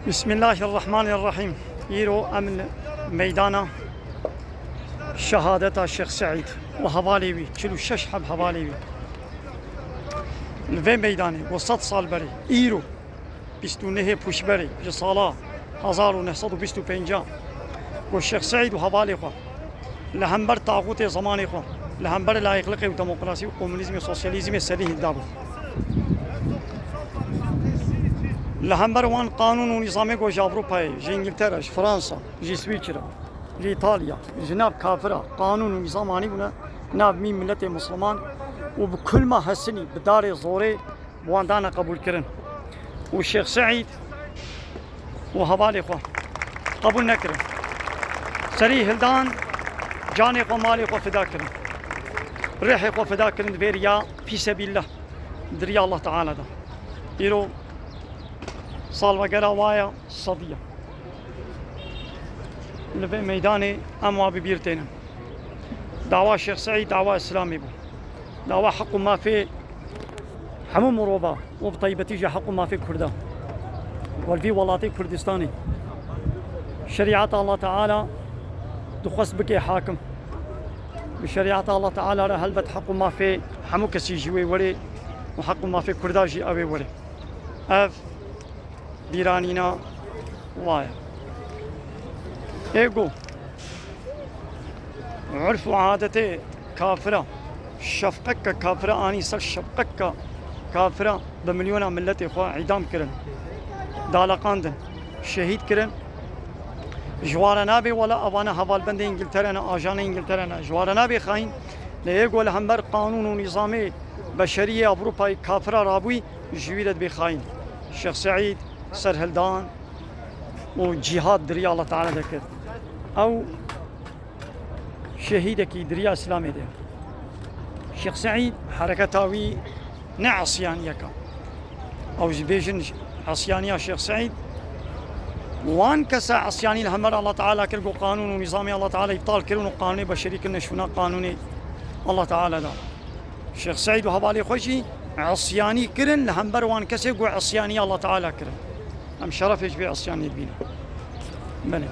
بسم الله الرحمن الرحيم. يرو أمن ميدانا شهادة الشيخ سعيد وحوالي بي كيلو شش حب حوالي بي الفي ميداني وسط صال بري يرو بيستو نهي بوش بري جصالة 1925 والشيخ سعيد وحوالي خو لهمبر طاغوت زماني خو لهمبر لايقلقي وديمقراطي وكومونيزم وسوسياليزم سليه الدابو لهمبر وان قانون ونظام جوج أوروبا جي إنجلترا جي فرنسا جي سويسرا جي إيطاليا جناب كافرة قانون ونظام هاني بنا ناب مين ملت مسلمان وبكل ما هسني بدار زوري واندانا قبول كرن والشيخ سعيد وهبالي خو قبول نكرن سري هلدان جاني خو مالي خو فدا كرن ريحي خو فدا كرن بيريا في سبيل الله دريا الله تعالى دا يرو صال وقرا وايا صدية لفي ميداني أموا ببيرتين دعوة الشيخ سعيد دعوة إسلامي بو دعوة حق ما في حمو مروبا وبطيبتي جا حق ما في كردان والفي ولاتي كردستاني شريعة الله تعالى دخص بكي حاكم بشريعة الله تعالى هلبت حق ما في حمو كسي جوي وري وحق ما في كرداجي أبي وري أف بيرانينا وايا ايقو عرف وعادتي كافرة شفقك كافرة اني سر شفقك كافرة بمليون ملتي خوا عدام كرن دالقاندن شهيد كرن جوار نابي ولا ابانا حوال بند انجلترا انا اجان انجلترا جوار نابي خاين ليقو لهمبر قانون ونظامي بشرية اوروبا كافرة رابوي جويدت بخاين الشيخ سعيد سر هلدان وجهاد دريا الله تعالى ذكر او شهيدك دريا اسلامي ده الشيخ سعيد حركتاوي نعصيانية او جبيجن عصيانية الشيخ سعيد وان كسا عصياني الهمر الله تعالى كرقو قانون ونظامي الله تعالى يبطال كرون قانوني بشري كنا شونا قانوني الله تعالى ده الشيخ سعيد وهبالي خوشي عصياني كرن لهمبر وان كسي قو عصياني الله تعالى كرن ام شرف يجبي عصياني بينا بلي